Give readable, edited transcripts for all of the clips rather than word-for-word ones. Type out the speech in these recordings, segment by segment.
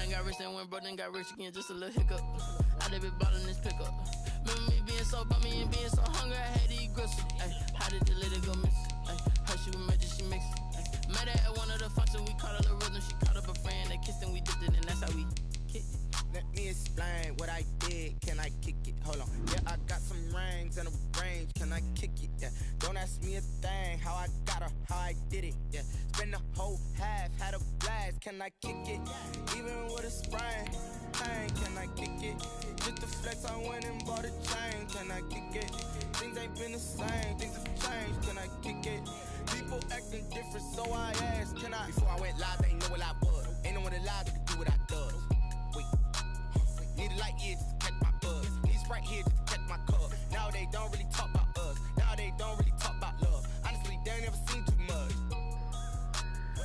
done got rich and went broke, then got rich again, just a little hiccup. I did be ballin' this pickup. Remember me being so bummy and being so hungry, I had to eat gristle. Ay, how did the lady go miss? Ay, her she was magic, she mixed. Met her at one of the functions, we caught her the rhythm. She caught up a friend, they kissed and we dipped it, and that's how we kicked it. Let me explain what I did. Can I kick it? Hold on. Yeah, I got some rings and a range. Can I kick it? Yeah. Don't ask me a thing. How I got her, how I did it. Yeah. Spend the whole half, had a blast. Can I kick it? Even with a sprain. Pain, can I kick it? Just the flex, I went and bought a chain. Can I kick it? Things ain't been the same. Things have changed. Can I kick it? People acting different, so I asked. Can I? Before I went live, they ain't know what I was. Ain't no one alive that could do what I does. Wait. Need a light here just to catch my buzz. Need Sprite here just to catch my cup. Now they don't really talk about us. Now they don't really talk about love. Honestly, they ain't never seen too much.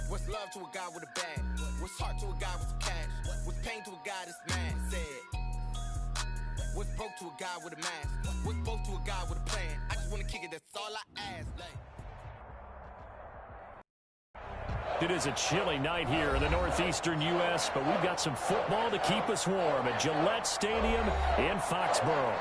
What's love to a guy with a bag? What's heart to a guy with some cash? What's pain to a guy that's mad? Said. What's broke to a guy with a mask? What's broke to a guy with a plan? I just wanna kick it, that's all I ask. Like. It is a chilly night here in the northeastern U.S., but we've got some football to keep us warm at Gillette Stadium in Foxborough.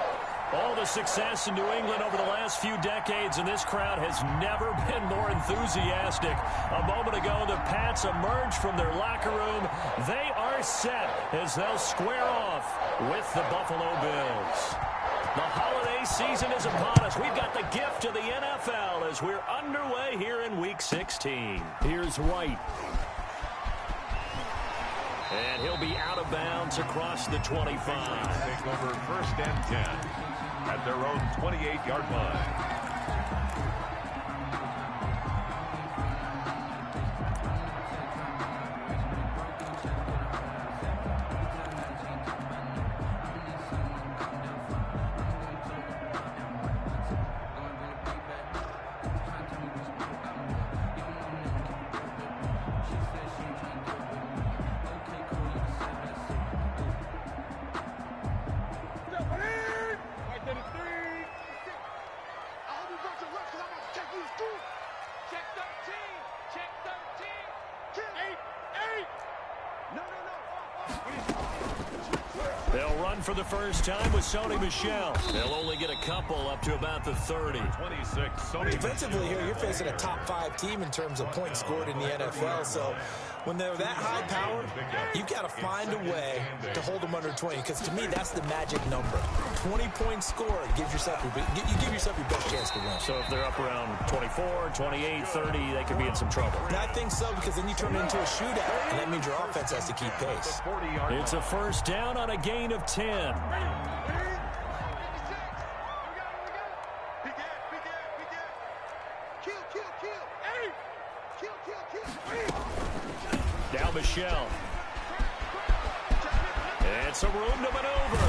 All the success in New England over the last few decades, and this crowd has never been more enthusiastic. A moment ago, the Pats emerged from their locker room. They are set as they'll square off with the Buffalo Bills. The holiday season is upon us. We've got the gift of the NFL as we're underway here in Week 16. Here's White. And he'll be out of bounds across the 25. Take over 1st and 10 at their own 28-yard line. They'll run for the first time with Sony Michel. They'll only get a couple up to about the 30. 26. Sony Defensively here, you're facing a top-5 team in terms of points scored in the NFL. So when they're that high-powered, you've got to find a way to hold them under 20. Because to me, that's the magic number. 20 points scored gives yourself you give yourself your best chance to win. So if they're up around 24, 28, 30, they could be in some trouble. And I think so, because then you turn it into a shootout, and that means your offense has to keep pace. It's a first down on a gain of 10. Now Michel. It's a room to maneuver.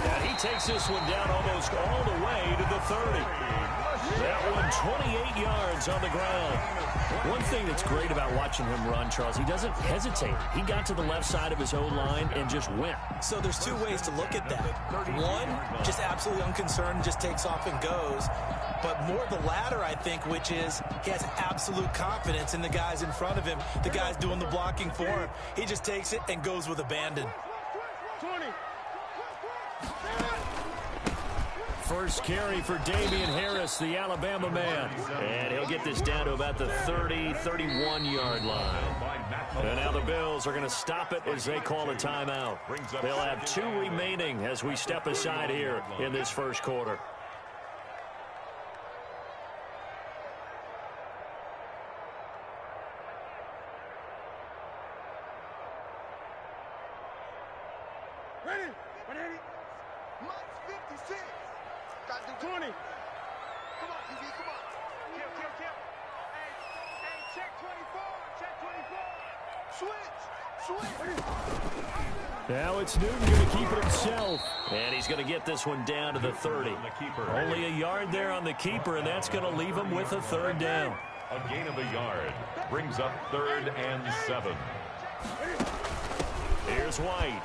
And he takes this one down almost all the way to the 30. That one 28 yards on the ground. One thing that's great about watching him run, Charles, he doesn't hesitate. He got to the left side of his own line and just went. So there's two ways to look at that. One, just absolutely unconcerned, just takes off and goes. But more the latter, I think, which is he has absolute confidence in the guys in front of him, the guys doing the blocking for him. He just takes it and goes with abandon. 20. First carry for Damian Harris, the Alabama man. And he'll get this down to about the 30, 31-yard line. And now the Bills are going to stop it as they call a timeout. They'll have 2 remaining as we step aside here in this first quarter. Ready? Ready? Mike's 56. Got to do 20. Come on, QB, come on. Kill. Hey, check 24. Check 24. Switch. Now it's Newton going to keep it himself. And he's going to get this one down to the 30. Only a yard there on the keeper, and that's going to leave him with a third down. A gain of a yard. Brings up 3rd and 7. Here's White.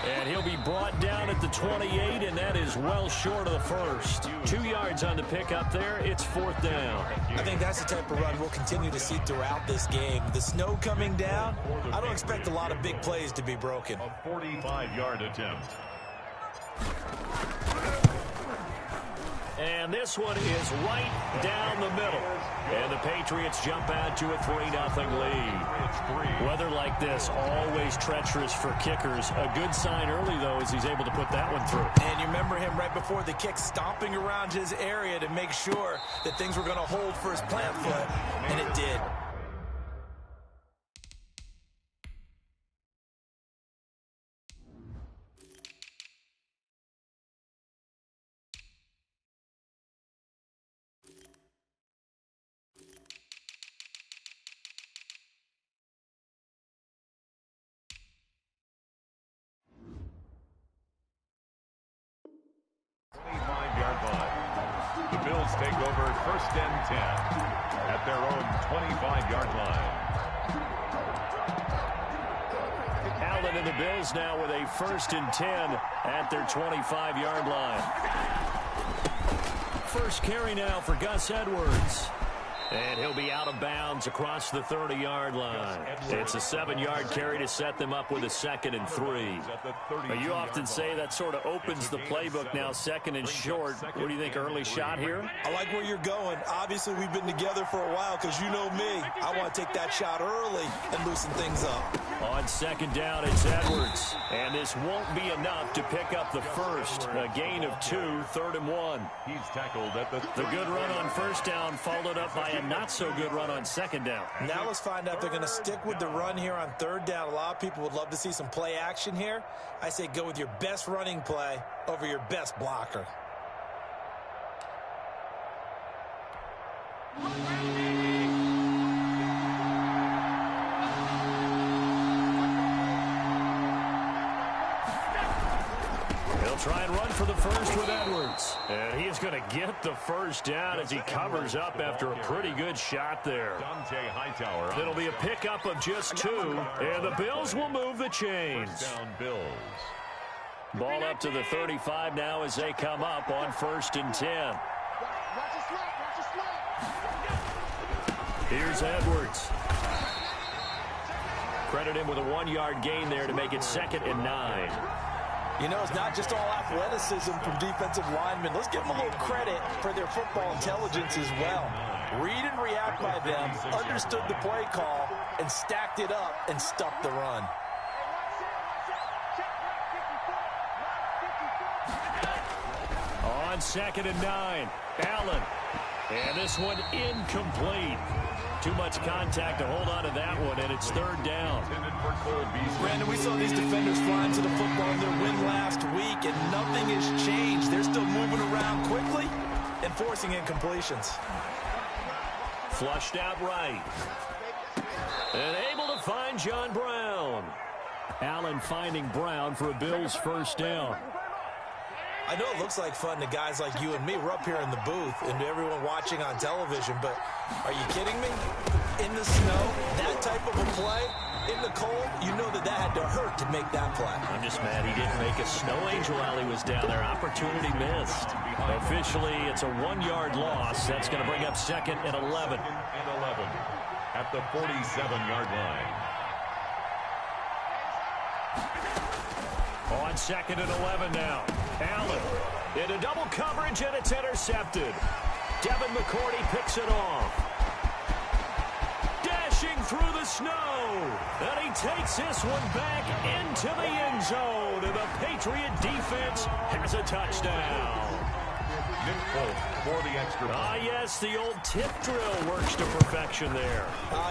And he'll be brought down at the 28, and that is well short of the first. 2 yards on the pickup there. It's 4th down. I think that's the type of run we'll continue to see throughout this game. The snow coming down, I don't expect a lot of big plays to be broken. A 45-yard attempt. And this one is right down the middle. And the Patriots jump out to a 3-0 lead. Weather like this, always treacherous for kickers. A good sign early, though, as he's able to put that one through. And you remember him right before the kick stomping around his area to make sure that things were going to hold for his plant foot, and it did. Take over 1st and 10 at their own 25-yard line. Allen and the Bills now with a 1st and 10 at their 25-yard line. First carry now for Gus Edwards. And he'll be out of bounds across the 30-yard line. It's a 7-yard carry to set them up with a 2nd and 3. You often say that sort of opens the playbook now, 2nd and short. What do you think, early shot here? I like where you're going. Obviously, we've been together for a while because you know me. I want to take that shot early and loosen things up. On 2nd down, it's Edwards. And this won't be enough to pick up the first. A gain of 2, 3rd and 1. He's tackled at the good run on 1st down, followed up by a not-so-good run on 2nd down. Now let's find out if they're going to stick with the run here on 3rd down. A lot of people would love to see some play action here. I say go with your best running play over your best blocker. Try and run for the first with Edwards. And he's going to get the first down as he covers up after a pretty good shot there. It'll be a pickup of just 2, and the Bills will move the chains. Ball up to the 35 now as they come up on 1st and 10. Here's Edwards. Credit him with a 1-yard gain there to make it 2nd and 9. You know, it's not just all athleticism from defensive linemen. Let's give them a little credit for their football intelligence as well. Read and react by them, understood the play call, and stacked it up and stuffed the run. On 2nd and 9, Allen. And this one incomplete. Too much contact to hold on to that one, and it's 3rd down. Brandon, we saw these defenders flying to the football in their win last week, and nothing has changed. They're still moving around quickly and forcing incompletions. Flushed out right. And able to find John Brown. Allen finding Brown for a Bills 1st down. I know it looks like fun to guys like you and me. We're up here in the booth and to everyone watching on television, but are you kidding me? In the snow, that type of a play, in the cold, you know that had to hurt to make that play. I'm just mad he didn't make a snow angel while he was down there. Opportunity missed. Officially, it's a 1-yard loss. That's going to bring up 2nd and 11. At the 47-yard line. On 2nd and 11 now. Allen into double coverage, and it's intercepted. Devin McCourty picks it off. Dashing through the snow. And he takes this one back into the end zone. And the Patriot defense has a touchdown. Nick Folk for the extra point. Yes, the old tip drill works to perfection there.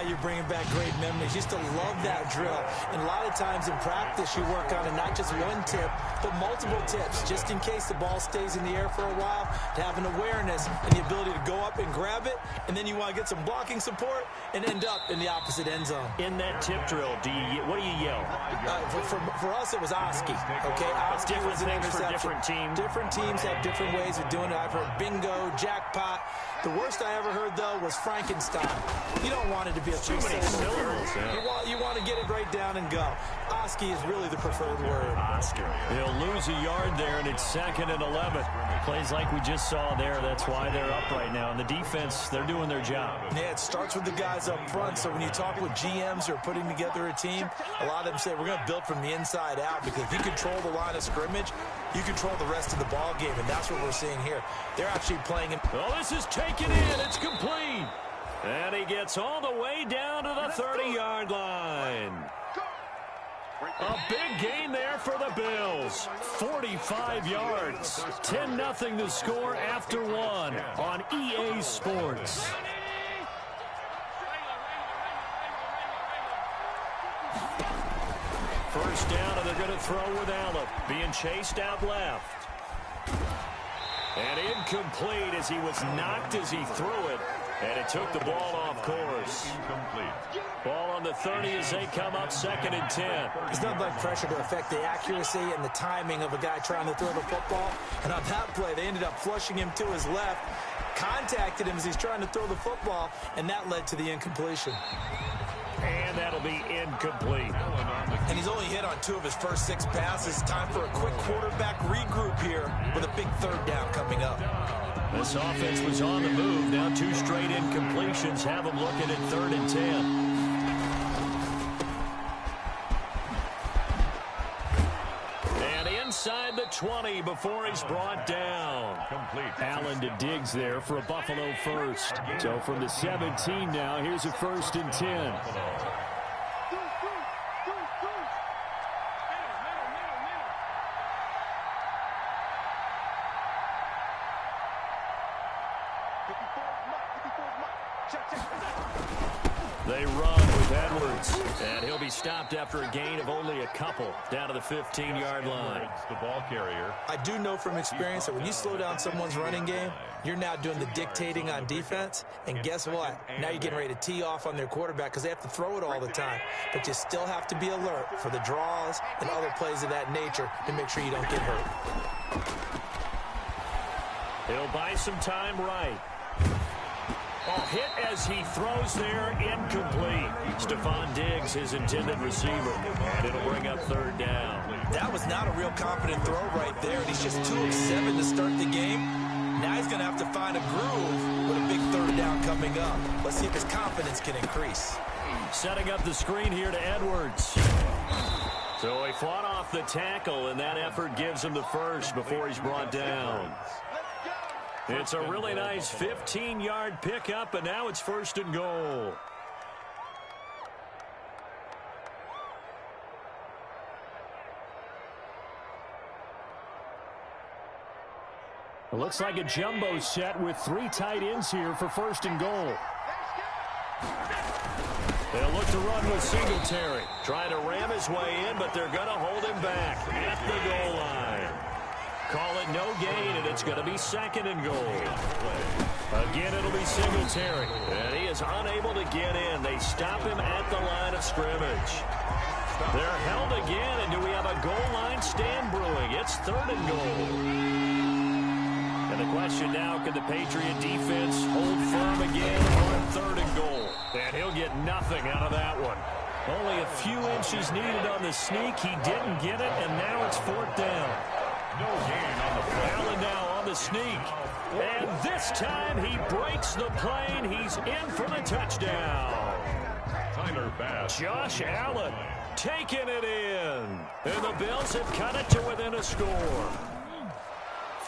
You're bringing back great memories. Used to love that drill. And a lot of times in practice, you work on it, not just one tip, but multiple tips, just in case the ball stays in the air for a while, to have an awareness and the ability to go up and grab it, and then you want to get some blocking support and end up in the opposite end zone. In that tip drill, what do you yell? For us, it was Oski. Okay, Oski was an interception. For different teams. Different teams have different ways of doing it. I've heard bingo, jackpot. The worst I ever heard, though, was Frankenstein. You don't want it to be a Too many syllables. You want to get it right down and go. Oski is really the preferred word. Oscar. He'll lose a yard there, and it's 2nd and 11. Plays like we just saw there. That's why they're up right now. And the defense, they're doing their job. Yeah, it starts with the guys up front. So when you talk with GMs who are putting together a team, a lot of them say we're going to build from the inside out, because if you control the line of scrimmage, you control the rest of the ball game, and that's what we're seeing here. They're actually playing him. Well, this is taken in. It's complete. And he gets all the way down to the 30-yard line. A big gain there for the Bills. 45 yards. 10-0 the score after 1 on EA Sports. First down, and they're going to throw with Allen. Being chased out left. And incomplete as he was knocked as he threw it. And it took the ball off course. Incomplete. Ball on the 30 as they come up 2nd and 10. There's nothing like pressure to affect the accuracy and the timing of a guy trying to throw the football. And on that play, they ended up flushing him to his left, contacted him as he's trying to throw the football, and that led to the incompletion. And that'll be incomplete. And he's only hit on 2 of his first 6 passes. Time for a quick quarterback regroup here with a big 3rd down coming up. This offense was on the move. Now 2 straight incompletions have them looking at 3rd and 10. Inside the 20 before he's brought down. Complete. Allen to Diggs there for a Buffalo first. So from the 17 now, here's a 1st and 10. They run with Edwards, and he'll be stopped after a gain of only a couple down to the 15-yard line. The ball carrier. I do know from experience that when you slow down someone's running game, you're now doing the dictating on defense, and guess what? Now you're getting ready to tee off on their quarterback because they have to throw it all the time, but you still have to be alert for the draws and other plays of that nature to make sure you don't get hurt. He'll buy some time right. Oh, hit as he throws there, incomplete. Stephon Diggs, his intended receiver, and it'll bring up 3rd down. That was not a real confident throw right there, and he's just 2 of 7 to start the game. Now he's going to have to find a groove with a big 3rd down coming up. Let's see if his confidence can increase. Setting up the screen here to Edwards. So he fought off the tackle, and that effort gives him the first before he's brought down. It's a really nice 15-yard pickup, and now it's 1st and goal. It looks like a jumbo set with 3 tight ends here for 1st and goal. They'll look to run with Singletary. Trying to ram his way in, but they're going to hold him back at the goal line. Call it no gain, and it's going to be 2nd and goal. Again, it'll be Singletary, and he is unable to get in. They stop him at the line of scrimmage. They're held again, and do we have a goal line stand brewing? It's 3rd and goal. And the question now, can the Patriot defense hold firm again on 3rd and goal? And he'll get nothing out of that one. Only a few inches needed on the sneak. He didn't get it, and now it's 4th down. No gain on the play. Allen now on the sneak. And this time he breaks the plane. He's in for the touchdown. Tyler Bass. Josh Allen taking it in. And the Bills have cut it to within a score.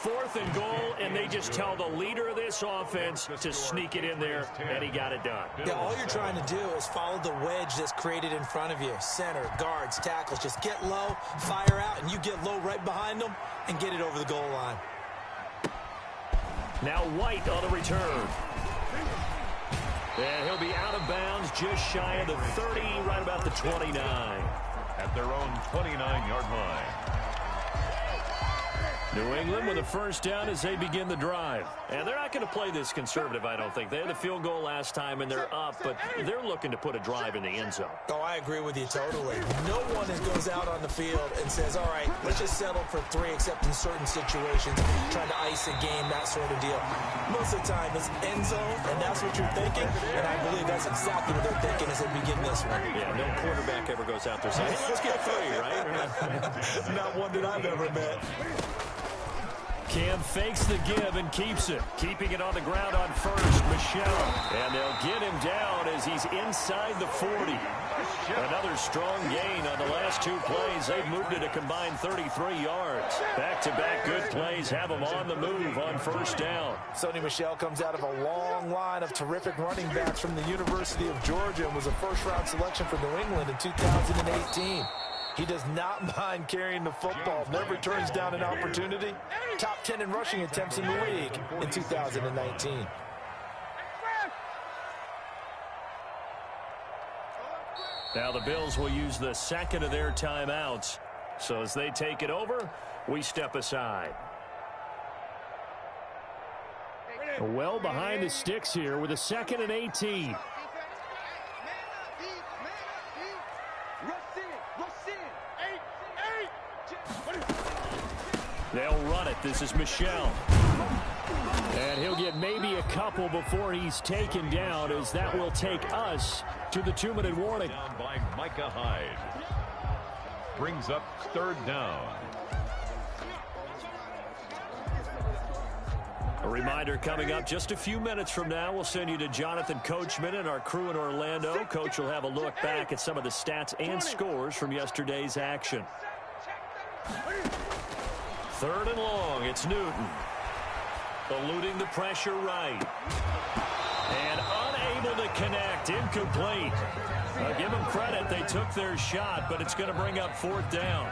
4th and goal, and they just tell the leader of this offense to sneak it in there, and he got it done. Yeah, all you're trying to do is follow the wedge that's created in front of you. Center, guards, tackles. Just get low, fire out, and you get low right behind them and get it over the goal line. Now White on the return. And he'll be out of bounds just shy of the 30, right about the 29. At their own 29-yard line. New England with a first down as they begin the drive. And they're not going to play this conservative, I don't think. They had a field goal last time, and they're up, but they're looking to put a drive in the end zone. Oh, I agree with you totally. No one goes out on the field and says, all right, let's just settle for 3, except in certain situations, trying to ice a game, that sort of deal. Most of the time, it's end zone, and that's what you're thinking, and I believe that's exactly what they're thinking as they begin this one. Yeah, no quarterback ever goes out there saying, hey, let's get 3, right? Not one that I've ever met. Cam fakes the give and keeps it. Keeping it on the ground on first, Michelle. And they'll get him down as he's inside the 40. Another strong gain on the last 2 plays. They've moved it a combined 33 yards. Back-to-back good plays have them on the move on first down. Sony Michel comes out of a long line of terrific running backs from the University of Georgia and was a first-round selection for New England in 2018. He does not mind carrying the football, never turns down an opportunity. Top 10 in rushing attempts in the league in 2019. Now the Bills will use the second of their timeouts. So as they take it over, we step aside. Well behind the sticks here with a 2nd and 18. They'll run it. This is Michel. And he'll get maybe a couple before he's taken down, as that will take us to the 2-minute warning. Down by Micah Hyde. Brings up 3rd down. A reminder coming up just a few minutes from now. We'll send you to Jonathan Coachman and our crew in Orlando. Coach will have a look back at some of the stats and scores from yesterday's action. 3rd and long. It's Newton. Eluding the pressure right. And unable to connect. Incomplete. Give them credit. They took their shot, but it's going to bring up 4th down.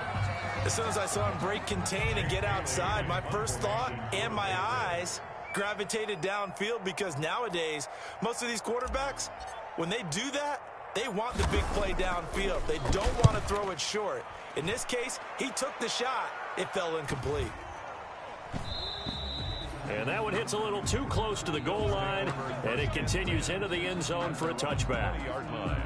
As soon as I saw him break contain and get outside, my first thought and my eyes gravitated downfield, because nowadays, most of these quarterbacks, when they do that, they want the big play downfield. They don't want to throw it short. In this case, he took the shot. It fell incomplete. And that one hits a little too close to the goal line, and it continues into the end zone for a touchback. 20-yard line.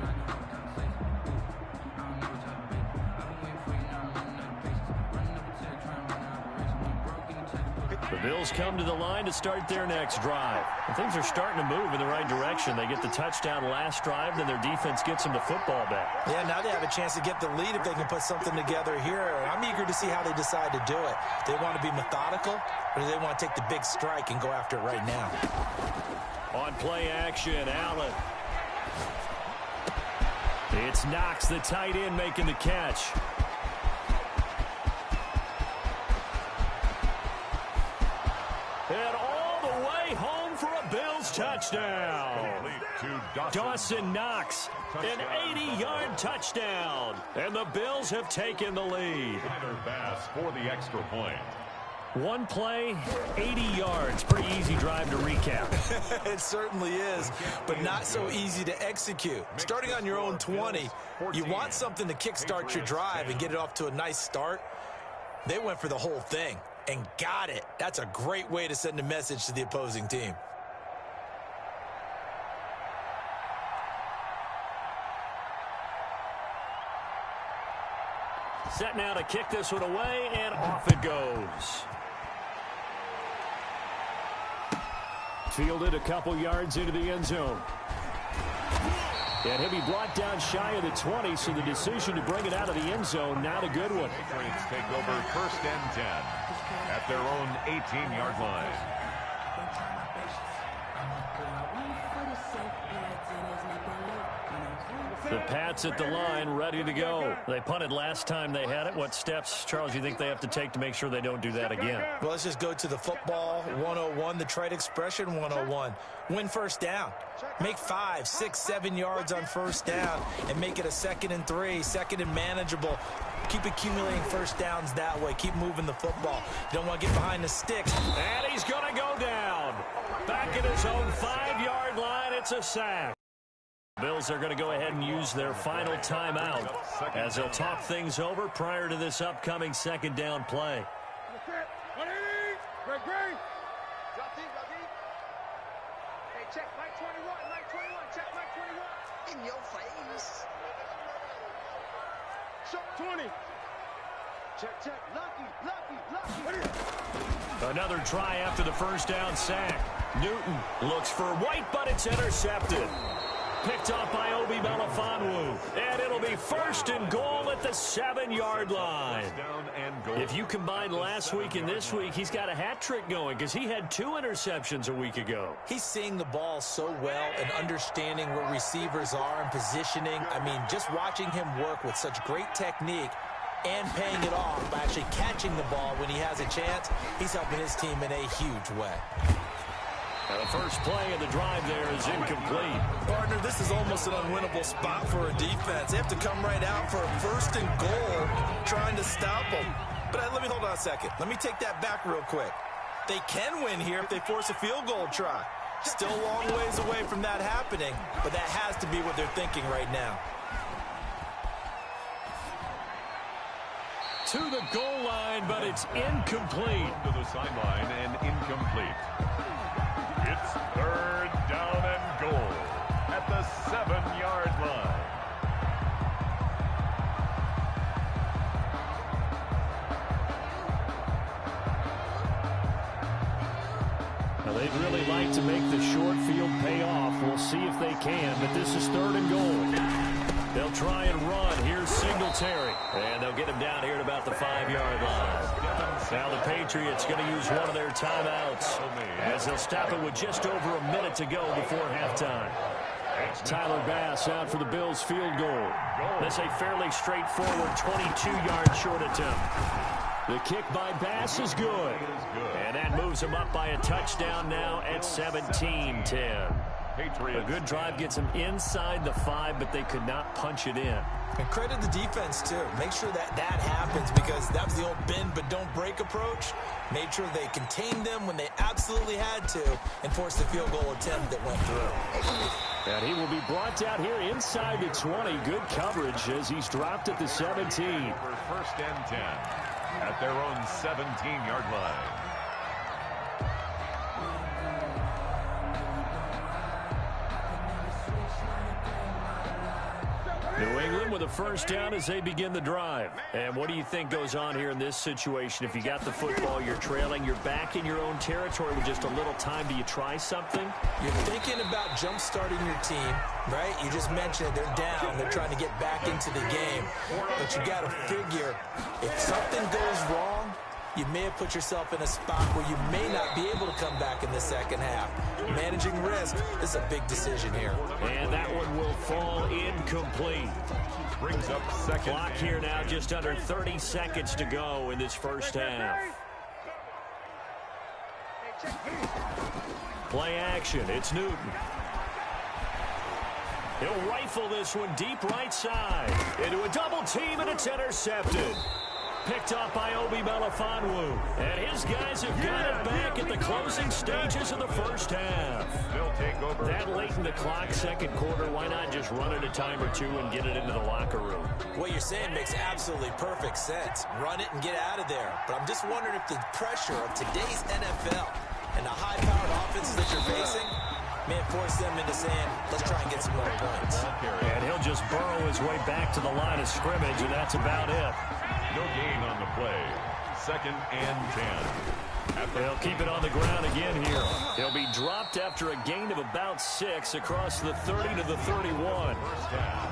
The Bills come to the line to start their next drive. And things are starting to move in the right direction. They get the touchdown last drive, then their defense gets them the football back. Yeah, now they have a chance to get the lead if they can put something together here. I'm eager to see how they decide to do it. Do they want to be methodical, or do they want to take the big strike and go after it right now? On play action, Allen. It's Knox, the tight end, making the catch. And all the way home for a Bills touchdown. Dawson Knox, an 80-yard touchdown. And the Bills have taken the lead. Bass for the extra point. One play, 80 yards. Pretty easy drive to recap. It certainly is, but not so easy to execute. Starting on your own 20, you want something to kickstart your drive and get it off to a nice start. They went for the whole thing and got it. That's a great way to send a message to the opposing team. Set now to kick this one away, and off it goes. Fielded a couple yards into the end zone. And he'll be brought down shy of the 20, so the decision to bring it out of the end zone, not a good one. Patriots take over 1st and 10 at their own 18-yard line. The Pats at the line, ready to go. They punted last time they had it. What steps, Charles, you think they have to take to make sure they don't do that again? Well, let's just go to the football 101, the trade expression 101. Win first down. Make 5, 6, 7 yards on first down and make it a 2nd and 3, 2nd and manageable. Keep accumulating first downs that way. Keep moving the football. You don't want to get behind the sticks. And he's going to go down. Back at his own 5-yard line, it's a sack. Bills are going to go ahead and use their final timeout as they'll talk things over prior to this upcoming 2nd down play. Check, Mike 21, check, Mike 21. In your face. Show 20. Check, lucky. Another try after the first down sack. Newton looks for White, but it's intercepted. Picked off by Obi Melifonwu. And it'll be first and goal at the 7-yard line. If you combine last week and this week, he's got a hat trick going because he had 2 interceptions a week ago. He's seeing the ball so well and understanding where receivers are and positioning. I mean, just watching him work with such great technique and paying it off by actually catching the ball when he has a chance, he's helping his team in a huge way. And the first play of the drive there is incomplete. Partner, this is almost an unwinnable spot for a defense. They have to come right out for a first and goal trying to stop them. But let me hold on a second. Let me take that back real quick. They can win here if they force a field goal try. Still a long ways away from that happening, but that has to be what they're thinking right now. To the goal line, but it's incomplete. To the sideline and incomplete. It's third down and goal at the 7-yard line. Now, they'd really like to make the short field pay off. We'll see if they can, but this is third and goal. They'll try and run. Here's Singletary. And they'll get him down here at about the 5-yard line. Now the Patriots going to use one of their timeouts as they'll stop it with just over a minute to go before halftime. Tyler Bass out for the Bills field goal. That's a fairly straightforward 22-yard short attempt. The kick by Bass is good. And that moves him up by a touchdown now at 17-10. A good drive gets them inside the 5, but they could not punch it in. And credit the defense, too. Make sure that happens because that was the old bend but don't break approach. Made sure they contained them when they absolutely had to and forced the field goal attempt that went through. And he will be brought down here inside the 20. Good coverage as he's dropped at the 17. For first and 10 at their own 17-yard line. New England with a first down as they begin the drive. And what do you think goes on here in this situation? If you got the football, you're trailing, you're back in your own territory with just a little time. Do you try something? You're thinking about jump-starting your team, right? You just mentioned it. They're down. They're trying to get back into the game. But you got to figure if something goes wrong, you may have put yourself in a spot where you may not be able to come back in the second half. Managing risk is a big decision here. And that one will fall incomplete. Brings up second. Clock here now, just under 30 seconds to go in this first half. Play action. It's Newton. He'll rifle this one deep right side. Into a double team, and it's intercepted. Picked up by Obi Melifonwu. And his guys have got it back at the closing stages of the first half. They'll take over. That late in the clock, second quarter, why not just run it a time or two and get it into the locker room? What you're saying makes absolutely perfect sense. Run it and get out of there. But I'm just wondering if the pressure of today's NFL and the high-powered offenses that you're facing may force them into saying, let's try and get some more points. And he'll just burrow his way back to the line of scrimmage, and that's about it. No gain on the play. Second and 10. They'll keep it on the ground again here. He'll be dropped after a gain of about 6 across the 30 to the 31.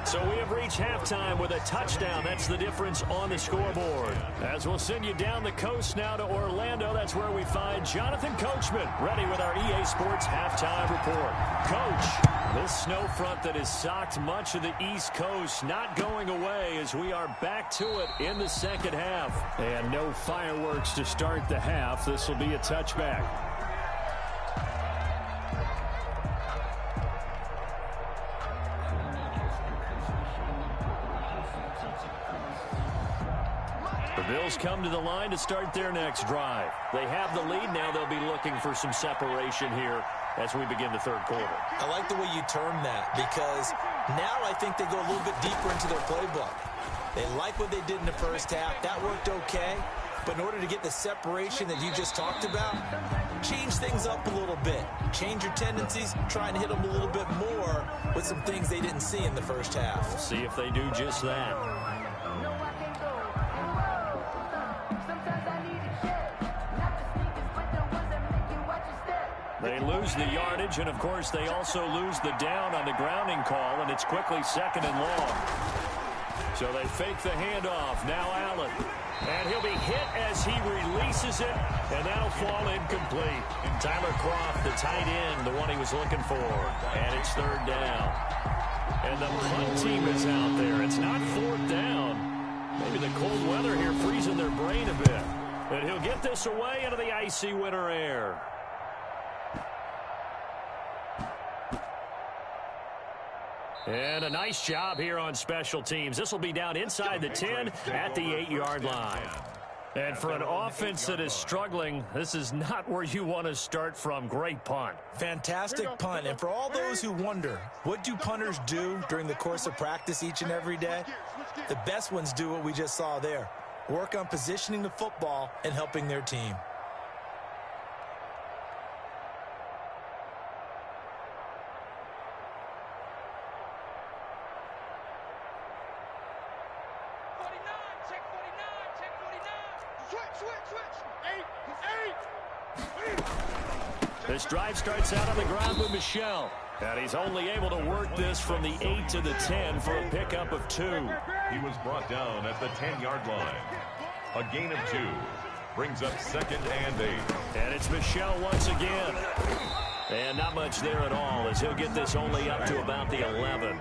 So we have reached halftime with a touchdown. That's the difference on the scoreboard. As we'll send you down the coast now to Orlando, that's where we find Jonathan Coachman, ready with our EA Sports halftime report. Coach, this snow front that has socked much of the East Coast not going away as we are back to it in the second half. And no fireworks to start the half. This will be a touchback. The Bills come to the line to start their next drive. They have the lead. Now they'll be looking for some separation here as we begin the third quarter. I like the way you term that because now I think they go a little bit deeper into their playbook. They like what they did in the first half. That worked okay. But in order to get the separation that you just talked about, change things up a little bit. Change your tendencies, try and hit them a little bit more with some things they didn't see in the first half. We'll see if they do just that. They lose the yardage, and of course they also lose the down on the grounding call, and it's quickly second and long. So they fake the handoff. Now Allen. And he'll be hit as he releases it, and that'll fall incomplete. Tyler Croft, the tight end, the one he was looking for. And it's third down. And the punt team is out there. It's not fourth down. Maybe the cold weather here freezing their brain a bit. And he'll get this away into the icy winter air. And a nice job here on special teams. This will be down inside the 10 at the 8-yard line. And for an offense that is struggling, this is not where you want to start from. Great punt. Fantastic punt. And for all those who wonder, what do punters do during the course of practice each and every day? The best ones do what we just saw there. Work on positioning the football and helping their team. This drive starts out on the ground with Michel. And he's only able to work this from the 8 to the 10 for a pickup of 2. He was brought down at the 10-yard line. A gain of 2. Brings up second and 8. And it's Michel once again. And not much there at all as he'll get this only up to about the 11.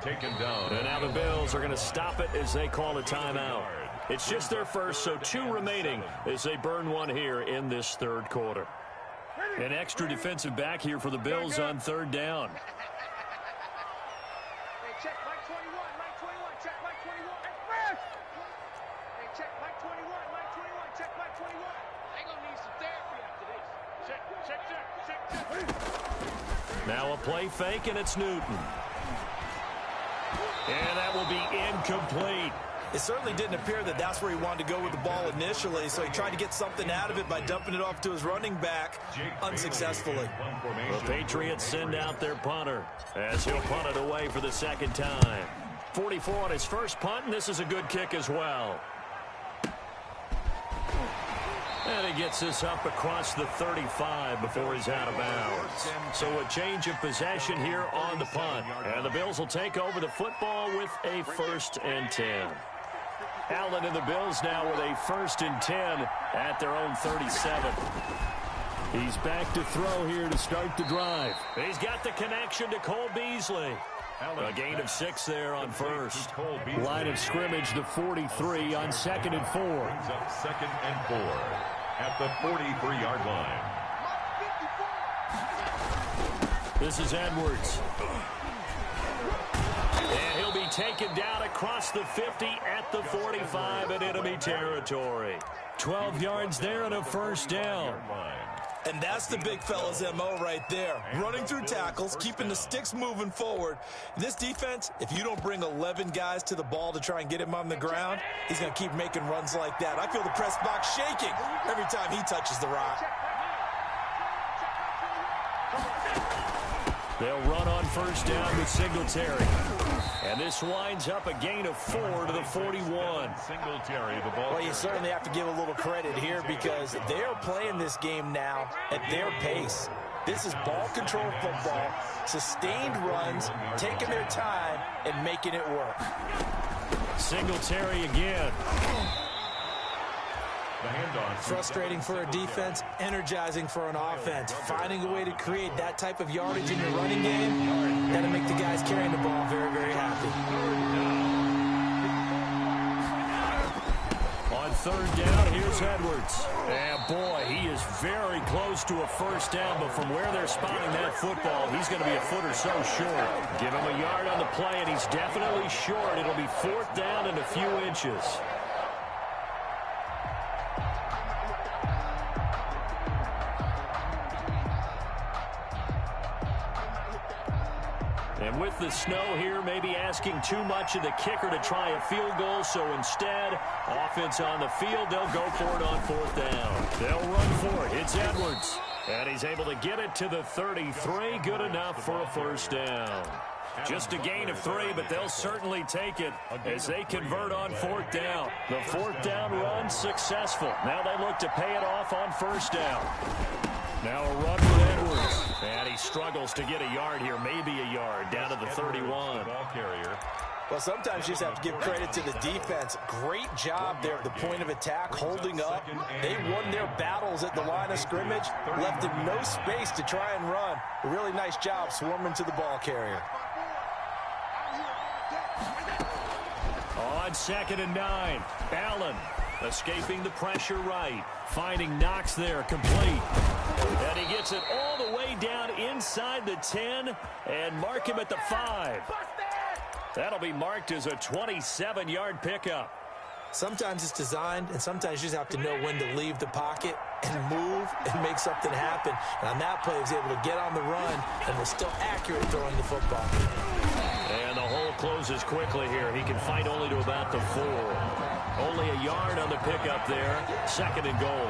Taken down. And now the Bills are going to stop it as they call a timeout. It's just their first, so 2 remaining as they burn one here in this third quarter. An extra defensive back here for the Bills on third down. Hey, check Mike 21, Mike 21, check Mike 21. Hey, check Mike 21, Mike 21, check Mike 21. They gonna need some therapy after this. Check. Now a play fake, and it's Newton. And that will be incomplete. It certainly didn't appear that that's where he wanted to go with the ball initially, so he tried to get something out of it by dumping it off to his running back unsuccessfully. The Patriots send out their punter as he'll punt it away for the second time. 44 on his first punt, and this is a good kick as well. And he gets this up across the 35 before he's out of bounds. So a change of possession here on the punt. And the Bills will take over the football with a 1st and 10. Allen and the Bills now with a 1st and 10 at their own 37. He's back to throw here to start the drive. He's got the connection to Cole Beasley. A gain of 6 there on first. Line of scrimmage, the 43 on 2nd and 4. Brings up 2nd and 4 at the 43-yard line. This is Edwards. And he'll be taken down across the 50 at the 45 in enemy territory. 12 yards there and a 1st down. And that's the big fella's MO right there. Running through tackles, keeping the sticks moving forward. This defense, if you don't bring 11 guys to the ball to try and get him on the ground, he's going to keep making runs like that. I feel the press box shaking every time he touches the rock. They'll run on 1st down with Singletary. And this winds up a gain of 4 to the 41. Singletary, the ball. Well, you certainly have to give a little credit here because they are playing this game now at their pace. This is ball control football, sustained runs, taking their time and making it work. Singletary again. Frustrating for a defense, energizing for an offense. Finding a way to create that type of yardage in your running game, that'll make the guys carrying the ball very, very happy. On 3rd down, here's Edwards. And boy, he is very close to a 1st down, but from where they're spotting that football, he's going to be a foot or so short. Give him a yard on the play, and he's definitely short. It'll be 4th down and a few inches. And with the snow here, maybe asking too much of the kicker to try a field goal. So instead, offense on the field, they'll go for it on 4th down. They'll run for it. It's Edwards. And he's able to get it to the 33. Good enough for a 1st down. Just a gain of 3, but they'll certainly take it as they convert on 4th down. The 4th down run successful. Now they look to pay it off on 1st down. Now a run with Edwards. And he struggles to get a yard here, maybe a yard, down to the 31. Well, sometimes you just have to give credit to the defense. Great job there at the point of attack, holding up. They won their battles at the line of scrimmage, left them no space to try and run. A really nice job swarming to the ball carrier. On 2nd and 9, Allen escaping the pressure right, finding Knox there, complete. And he gets it all the way down inside the 10 and mark him at the 5. That'll be marked as a 27-yard pickup. Sometimes it's designed, and sometimes you just have to know when to leave the pocket and move and make something happen. And on that play, he was able to get on the run and was still accurate throwing the football. And the hole closes quickly here. He can fight only to about the 4. Only a yard on the pickup there. 2nd and goal.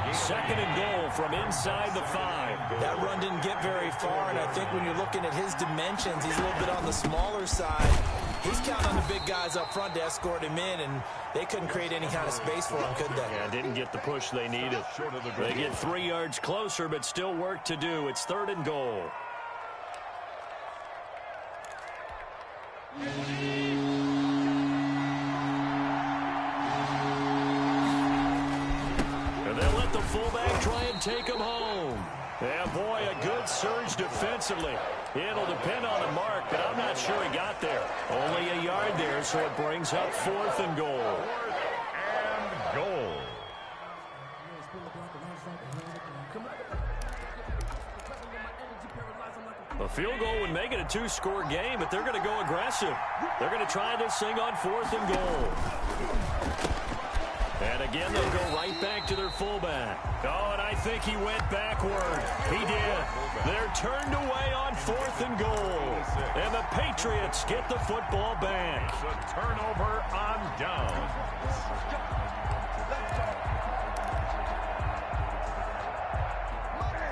2nd and goal from inside the 5. That run didn't get very far, and I think when you're looking at his dimensions, he's a little bit on the smaller side. He's counting on the big guys up front to escort him in, and they couldn't create any kind of space for him, could they? Yeah, didn't get the push they needed. They get 3 yards closer, but still work to do. It's 3rd and goal. And they'll let the fullback try and take him home. Yeah, boy, a good surge defensively. It'll depend on the mark, but I'm not sure he got there. Only a yard there, so it brings up 4th and goal. 4th and goal. A field goal would make it a 2-score game, but they're going to go aggressive. They're going to try this thing on 4th and goal. And again, they'll go right back to their fullback. Oh, and I think he went backward. He did. They're turned away on 4th and goal. And the Patriots get the football back. It's a turnover on down.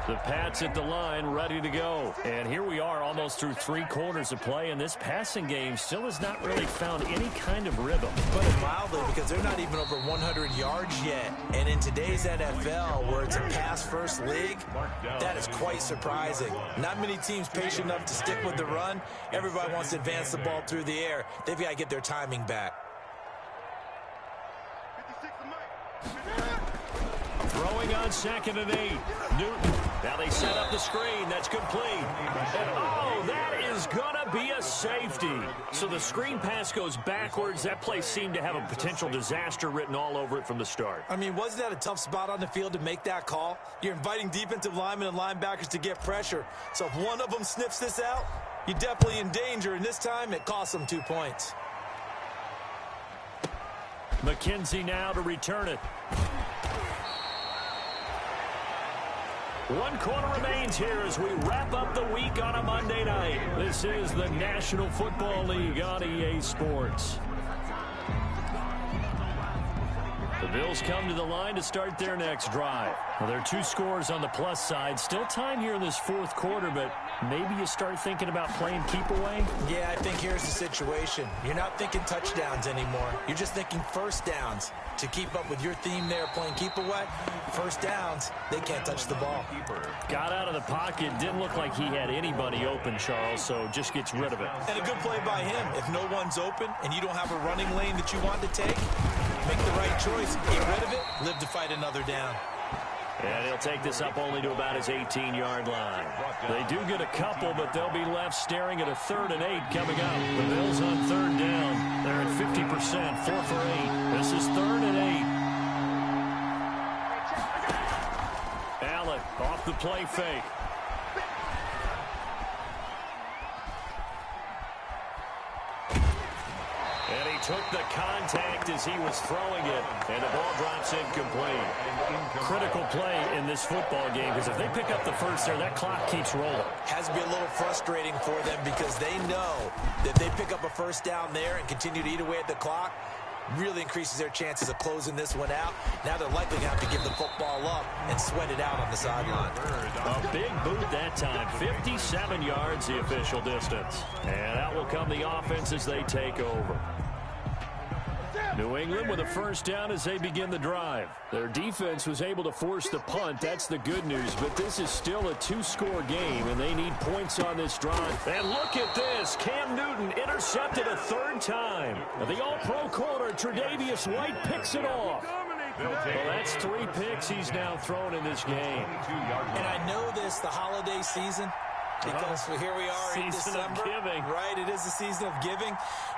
The Pats at the line, ready to go. And here we are almost through 3 quarters of play, and this passing game still has not really found any kind of rhythm. Put it mildly, because they're not even over 100 yards yet. And in today's NFL, where it's a pass-first league, that is quite surprising. Not many teams patient enough to stick with the run. Everybody wants to advance the ball through the air. They've got to get their timing back. Throwing on 2nd and 8. Newton. Now they set up the screen. That's complete. And oh, that is going to be a safety. So the screen pass goes backwards. That play seemed to have a potential disaster written all over it from the start. I mean, wasn't that a tough spot on the field to make that call? You're inviting defensive linemen and linebackers to get pressure. So if one of them sniffs this out, you're definitely in danger. And this time, it costs them 2 points. McKenzie now to return it. 1 quarter remains here as we wrap up the week on a Monday night. This is the National Football League on EA Sports. The Bills come to the line to start their next drive. Well, there are 2 scores on the plus side. Still time here in this 4th quarter, but maybe you start thinking about playing keep away? Yeah, I think here's the situation. You're not thinking touchdowns anymore. You're just thinking first downs. To keep up with your theme there, playing keep away, first downs, they can't touch the ball. Got out of the pocket. Didn't look like he had anybody open, Charles, so just gets rid of it. And a good play by him. If no one's open and you don't have a running lane that you want to take, make the right choice. Get rid of it, live to fight another down. And he'll take this up only to about his 18-yard line. They do get a couple, but they'll be left staring at a 3rd and 8 coming up. The Bills on 3rd down. They're at 50%, 4 for 8. This is 3rd and 8. Allen off the play fake. And he took the contact as he was throwing it, and the ball drops incomplete. Critical play in this football game, because if they pick up the first there, that clock keeps rolling. Has to be a little frustrating for them because they know that if they pick up a first down there and continue to eat away at the clock, really increases their chances of closing this one out. Now they're likely going to have to give the football up and sweat it out on the sideline. A big boot that time, 57 yards the official distance. And out will come the offense as they take over. New England with a first down as they begin the drive. Their defense was able to force the punt. That's the good news. But this is still a two-score game, and they need points on this drive. And look at this. Cam Newton intercepted a third time. The all-pro corner, Tre'Davious White, picks it off. Well, that's 3 picks he's now thrown in this game. And I know this, the holiday season, because here we are in December. Season of giving. Right, it is the season of giving.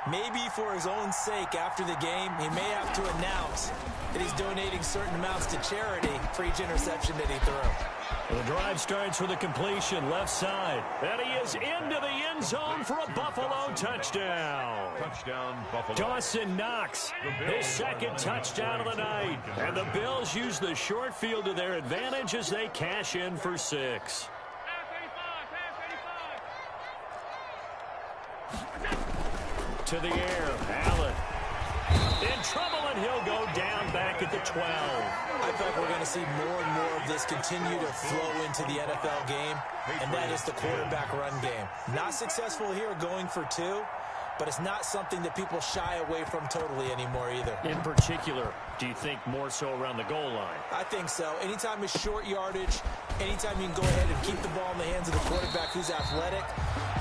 Maybe for his own sake after the game, he may have to announce that he's donating certain amounts to charity for each interception that he threw. The drive starts with a completion left side. And he is into the end zone for a Buffalo touchdown. Touchdown, Buffalo. Dawson Knox, his second touchdown of the night. And the Bills use the short field to their advantage as they cash in for 6. To the air, Allen. In trouble, and he'll go down back at the 12. I feel like we're going to see more and more of this continue to flow into the NFL game, and that is the quarterback run game. Not successful here going for 2, but it's not something that people shy away from totally anymore either. In particular, do you think more so around the goal line? I think so. Anytime it's short yardage, anytime you can go ahead and keep the ball in the hands of the quarterback who's athletic,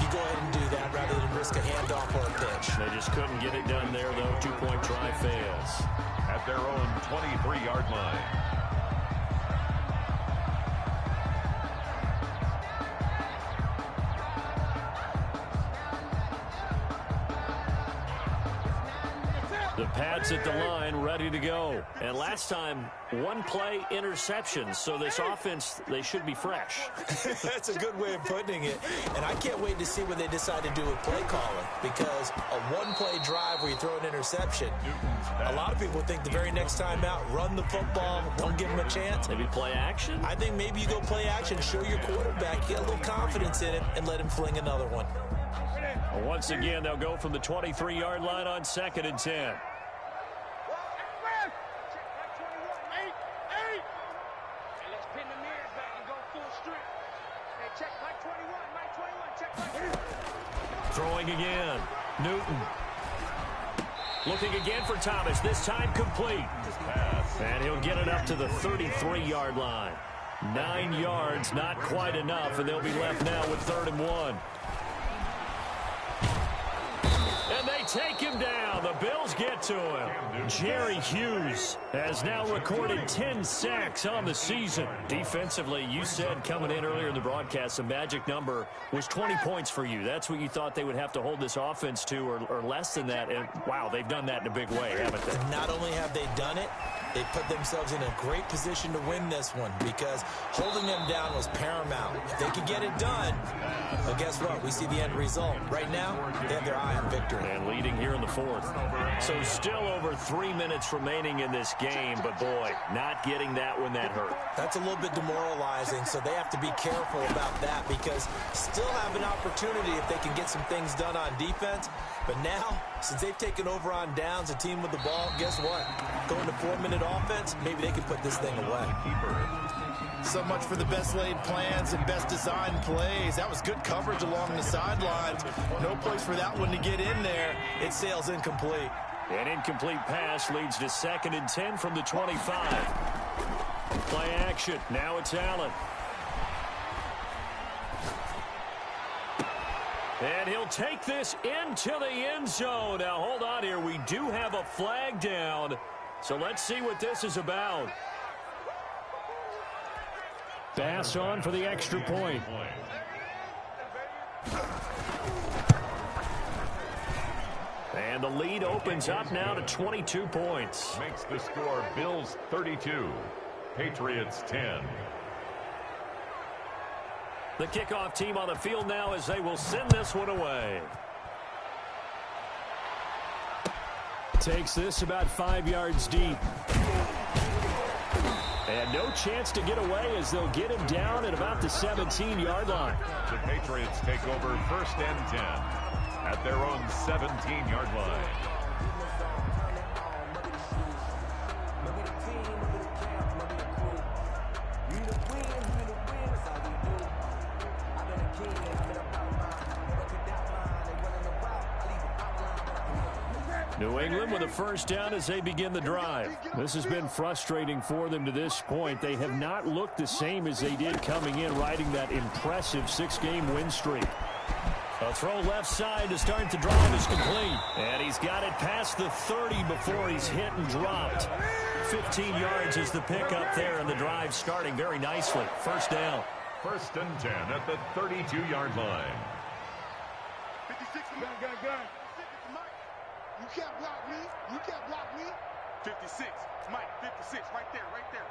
you go ahead and do that rather than risk a handoff or a pitch. They just couldn't get it done there, though. 2-point try fails. At their own 23-yard line. The Pats at the line, ready to go. And last time, 1-play interception. So this offense, they should be fresh. That's a good way of putting it. And I can't wait to see what they decide to do with play calling. Because a 1-play drive where you throw an interception, a lot of people think the very next time out, run the football, don't give them a chance. Maybe play action? I think maybe you go play action, show your quarterback, get a little confidence in it, and let him fling another one. Well, once again, they'll go from the 23-yard line on 2nd and 10. Throwing again. Newton. Looking again for Thomas. This time complete. And he'll get it up to the 33-yard line. 9 yards, not quite enough, and they'll be left now with 3rd and 1. And they take him down. The Bills get to him. Jerry Hughes has now recorded 10 sacks on the season. Defensively, you said coming in earlier in the broadcast, the magic number was 20 points for you. That's what you thought they would have to hold this offense to, or less than that. And, wow, they've done that in a big way, haven't they? Not only have they done it, they put themselves in a great position to win this one because holding them down was paramount. If they could get it done, well, guess what? We see the end result. Right now, they have their eye on victory. And leading here in the 4th. So still over 3 minutes remaining in this game, but boy, not getting that when that hurt. That's a little bit demoralizing, so they have to be careful about that because still have an opportunity if they can get some things done on defense. But now, since they've taken over on downs, a team with the ball, guess what? Going to 4-minute offense, maybe they can put this thing away. So much for the best laid plans and best designed plays. That was good coverage along the sidelines. No place for that one to get in there. It sails incomplete. An incomplete pass leads to 2nd and 10 from the 25. Play action. Now it's Allen. And he'll take this into the end zone. Now, hold on here. We do have a flag down. So let's see what this is about. Bass on for the extra point. And the lead opens up now to 22 points. Makes the score Bills 32, Patriots 10. The kickoff team on the field now as they will send this one away. Takes this about 5 yards deep. And no chance to get away as they'll get him down at about the 17-yard line. The Patriots take over 1st and 10 at their own 17-yard line. New England with a first down as they begin the drive. This has been frustrating for them to this point. They have not looked the same as they did coming in, riding that impressive 6-game win streak. A throw left side to start the drive is complete. And he's got it past the 30 before he's hit and dropped. 15 yards is the pickup there, and the drive starting very nicely. First down. 1st and 10 at the 32-yard line. 56, gun. You can't block me. You can't block me. 56. Mike, 56. Right there.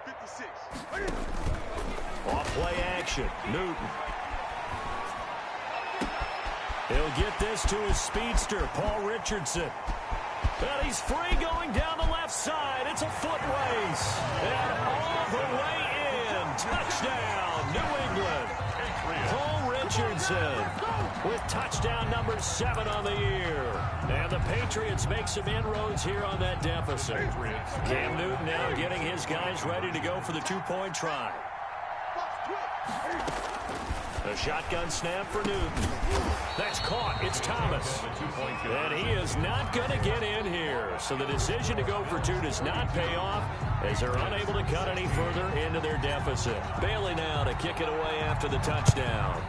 56. Off play action. Newton. He'll get this to his speedster, Paul Richardson. And he's free going down the left side. It's a foot race. And all the way in. Touchdown, New England. Paul Richardson with touchdown number 7 on the year. And the Patriots make some inroads here on that deficit. Cam Newton now getting his guys ready to go for the 2-point try. A shotgun snap for Newton. That's caught. It's Thomas. And he is not going to get in here. So the decision to go for 2 does not pay off as they're unable to cut any further into their deficit. Bailey now to kick it away after the touchdown.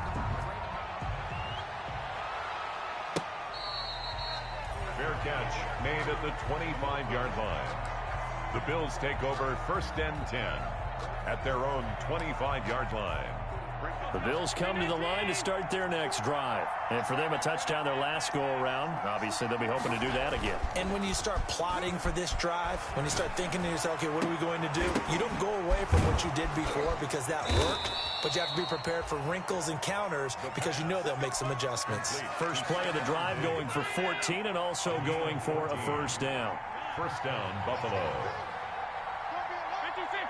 Fair catch made at the 25-yard line. The Bills take over 1st and 10 at their own 25-yard line. The Bills come to the line to start their next drive. And for them, a touchdown their last go-around. Obviously, they'll be hoping to do that again. And when you start plotting for this drive, when you start thinking to yourself, okay, what are we going to do? You don't go away from what you did before because that worked, but you have to be prepared for wrinkles and counters because you know they'll make some adjustments. First play of the drive going for 14 and also going for a first down. First down, Buffalo. 56.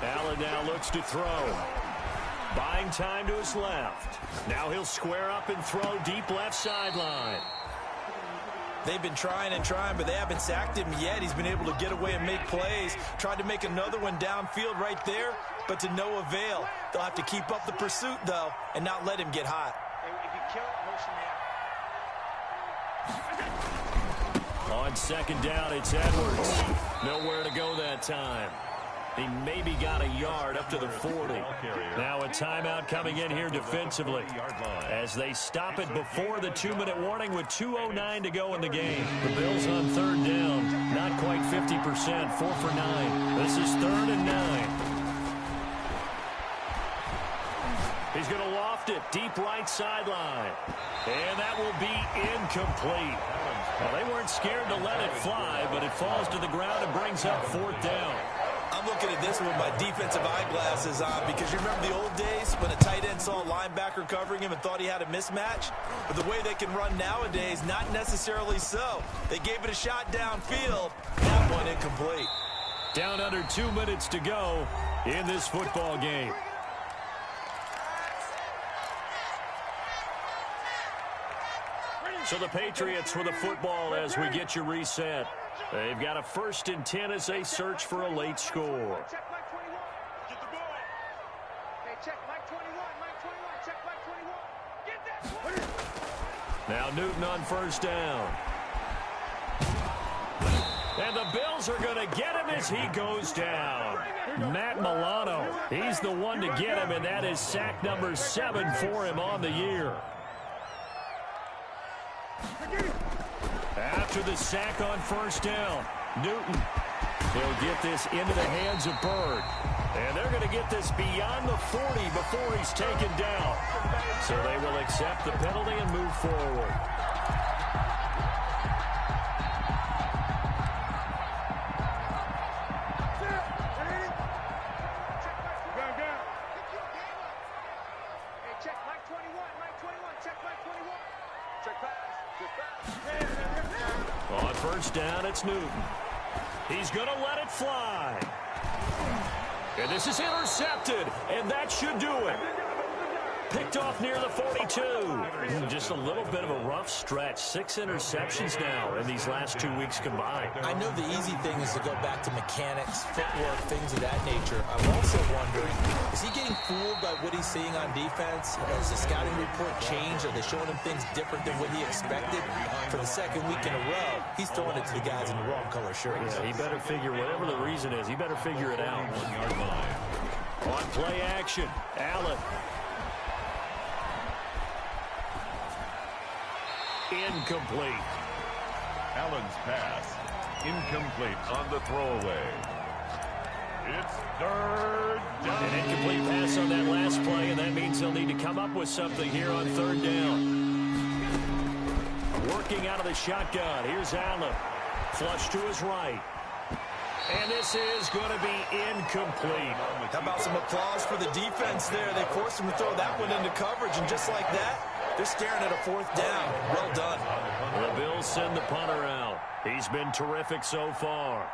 Allen now looks to throw. Buying time to his left. Now he'll square up and throw deep left sideline. They've been trying, but they haven't sacked him yet. He's been able to get away and make plays. Tried to make another one downfield right there, but to no avail. They'll have to keep up the pursuit, though, and not let him get hot. On second down, it's Edwards. Nowhere to go that time. He maybe got a yard up to the 40. Now a timeout coming in here defensively as they stop it before the 2-minute warning with 2:09 to go in the game. The Bills on third down, not quite 50%, 4 for 9. This is 3rd and 9. He's going to loft it deep right sideline. And that will be incomplete. Well, they weren't scared to let it fly, but it falls to the ground and brings up 4th down. I'm looking at this one with my defensive eyeglasses on because you remember the old days when a tight end saw a linebacker covering him and thought he had a mismatch? But the way they can run nowadays, not necessarily so. They gave it a shot downfield. That one incomplete. Down under 2 minutes to go in this football game. So the Patriots with the football as we get you reset. They've got a 1st and 10 as they search for a late score. Check Mike 21. Get the ball. Hey, check Mike 21. Mike 21. Check Mike 21. Get that. Now Newton on first down. And the Bills are going to get him as he goes down. Matt Milano, he's the one to get him, and that is sack number 7 for him on the year. After the sack on first down, Newton, he'll get this into the hands of Bird. And they're going to get this beyond the 40 before he's taken down. So they will accept the penalty and move forward. Hey, check Mike 21. Mike 21. Check Mike 21. Check pass. On first down, it's Newton. He's going to let it fly. And this is intercepted, and that should do it. Picked off near the 42. Just a little bit of a rough stretch. 6 interceptions now in these last 2 weeks combined. I know the easy thing is to go back to mechanics, footwork, things of that nature. I'm also wondering, is he getting fooled by what he's seeing on defense? Has the scouting report changed? Are they showing him things different than what he expected? For the second week in a row, he's throwing it to the guys in the wrong color shirts. Yeah, he better figure, whatever the reason is, he better figure it out. 1 yard line. On play action, Allen. Incomplete. Allen's pass. Incomplete on the throwaway. It's third down. An incomplete pass on that last play, and that means they'll need to come up with something here on third down. Working out of the shotgun. Here's Allen. Flush to his right. And this is going to be incomplete. How about some applause for the defense there? They forced him to throw that one into coverage, and just like that, they're staring at a fourth down. Well done. The Bills send the punter out. He's been terrific so far.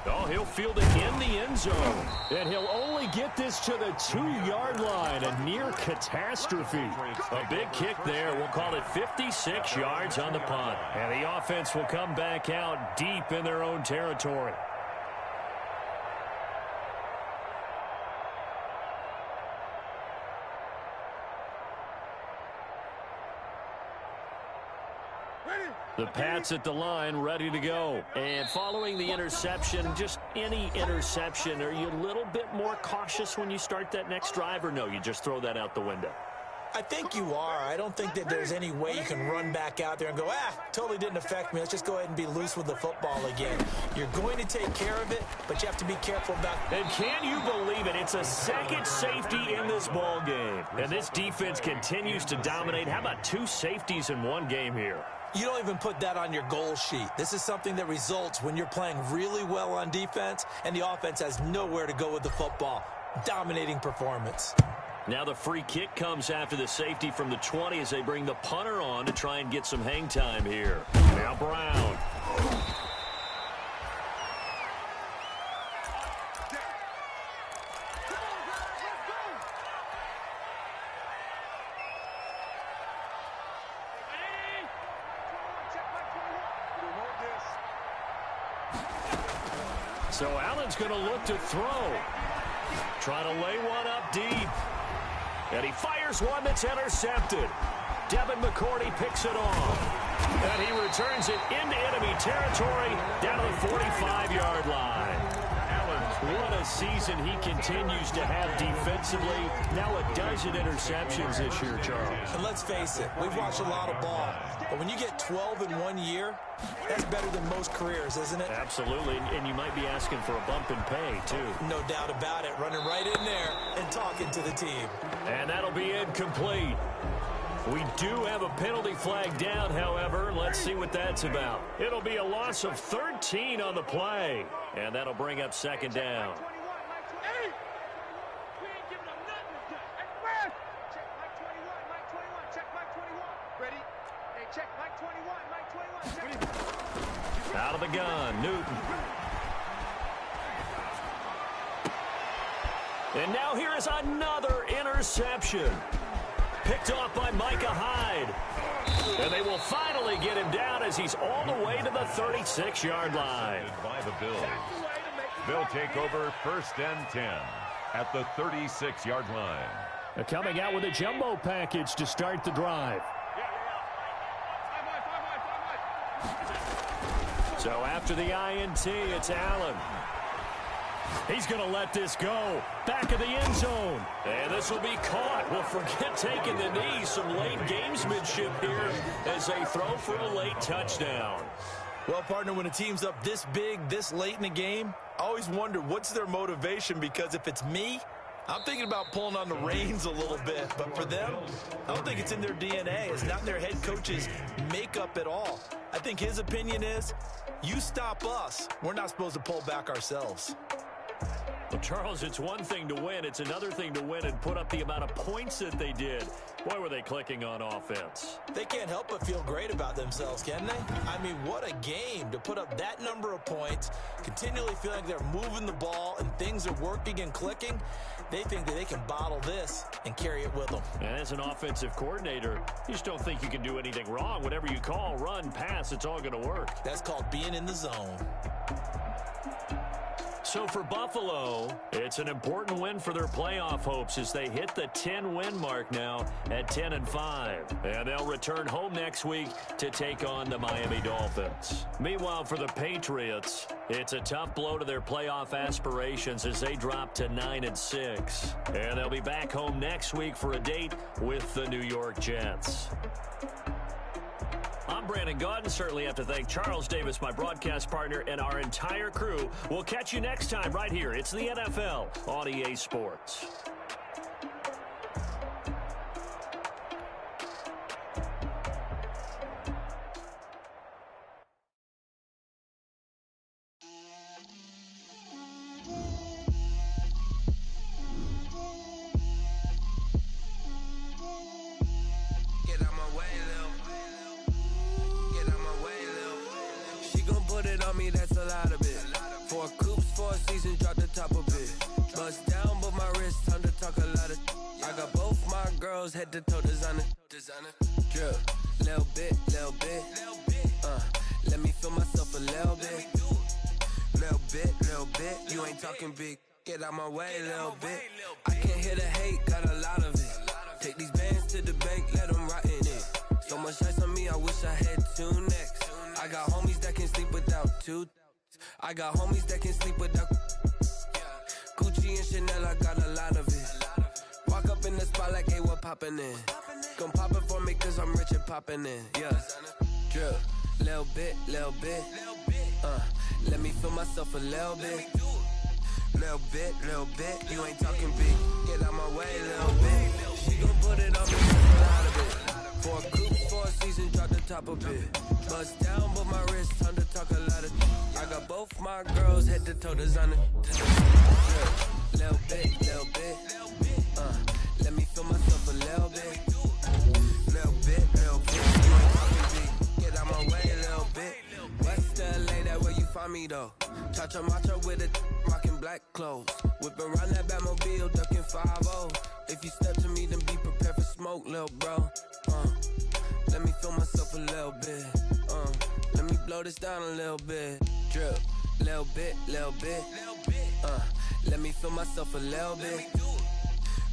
Oh, he'll field it in the end zone. And he'll only get this to the 2-yard line. A near catastrophe. A big kick there. We'll call it 56 yards on the punt. And the offense will come back out deep in their own territory. The Pats at the line, ready to go. And following the interception, just any interception, are you a little bit more cautious when you start that next drive, or no, you just throw that out the window? I think you are. I don't think that there's any way you can run back out there and go, totally didn't affect me. Let's just go ahead and be loose with the football again. You're going to take care of it, but you have to be careful about it. And can you believe it? It's a second safety in this ball game. And this defense continues to dominate. How about 2 safeties in one game here? You don't even put that on your goal sheet. This is something that results when you're playing really well on defense and the offense has nowhere to go with the football. Dominating performance. Now the free kick comes after the safety from the 20 as they bring the punter on to try and get some hang time here. Now Brown. So Allen's going to look to throw. Trying to lay one up deep. And he fires one that's intercepted. Devin McCourty picks it off. And he returns it into enemy territory down to the 45-yard line. What a season he continues to have defensively. Now a dozen interceptions this year, Charles. And let's face it, we've watched a lot of ball. But when you get 12 in 1 year, that's better than most careers, isn't it? Absolutely, and you might be asking for a bump in pay, too. No doubt about it. Running right in there and talking to the team. And that'll be incomplete. We do have a penalty flag down, however. Let's see what that's about. It'll be a loss of 13 on the play. And that'll bring up second down. Out of the gun, Newton. And now here is another interception. Picked off by Micah Hyde. And they will finally get him down as he's all the way to the 36-yard line. By the Bills. They'll take over first and 10 at the 36-yard line. Coming out with a jumbo package to start the drive. So after the INT, it's Allen. He's going to let this go. Back of the end zone. And this will be caught. Well, forget taking the knee. Some late gamesmanship here as they throw for a late touchdown. Well, partner, when a team's up this big, this late in the game, I always wonder what's their motivation, because if it's me, I'm thinking about pulling on the reins a little bit. But for them, I don't think it's in their DNA. It's not in their head coach's makeup at all. I think his opinion is, You stop us, we're not supposed to pull back ourselves. Well, Charles, it's one thing to win. It's another thing to win and put up the amount of points that they did. Boy, were they clicking on offense. They can't help but feel great about themselves, can they? I mean, what a game to put up that number of points, continually feeling like they're moving the ball and things are working and clicking. They think that they can bottle this and carry it with them. And as an offensive coordinator, you just don't think you can do anything wrong. Whatever you call, run, pass, it's all going to work. That's called being in the zone. So for Buffalo, it's an important win for their playoff hopes as they hit the 10-win mark now at 10-5. And they'll return home next week to take on the Miami Dolphins. Meanwhile, for the Patriots, it's a tough blow to their playoff aspirations as they drop to 9-6. And they'll be back home next week for a date with the New York Jets. I'm Brandon Gaudin. Certainly have to thank Charles Davis, my broadcast partner, and our entire crew. We'll catch you next time right here. It's the NFL on EA Sports. That's a lot of it. 4 coops, 4 seasons, drop the top of it. Bust down, but my wrist, time to talk a lot of. I got both my girls head to toe designer. Drip, little bit. Let me feel myself a little bit. Little bit. You ain't talking big. Get out my way, little bit. I can't hear the hate, got a lot of it. Take these bands to the bank, let them rot in it. So much ice on me, I wish I had 2 necks. I got homies that can sleep without 2. I got homies that can sleep without Gucci and Chanel, I got a lot of it. Walk up in the spot like, hey, what poppin' in? Gon' pop it for me cause I'm rich and poppin' in. Yeah, drip, little bit. Let me feel myself a little bit. Little bit, you ain't talking big. Get out my way, little bit. She gon' put it on me, a lot of it. 4 coops, 4 seasons, drop the top of it. Bust down, but my wrist, time to talk a lot of. I got both my girls head to toe designer. Little bit. Let me feel myself a little bit. Little bit. You ain't talking big. Get out my way, little bit. West LA, that where you find me though. Cha-cha matcha with a rockin' black clothes. Whippin' around that Batmobile, duckin' 5-0. If you step to me, then be prepared for smoke, lil' bro. Let me feel myself a little bit. Let me blow this down a little bit. Drip, little bit. Let me feel myself a little bit.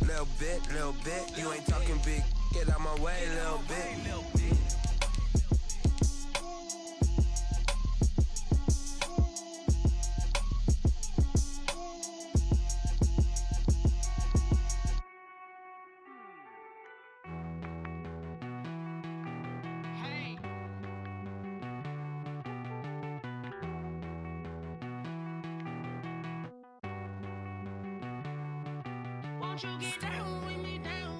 Little bit. You ain't talking big. Get out my way, little bit. Won't you get down with me down?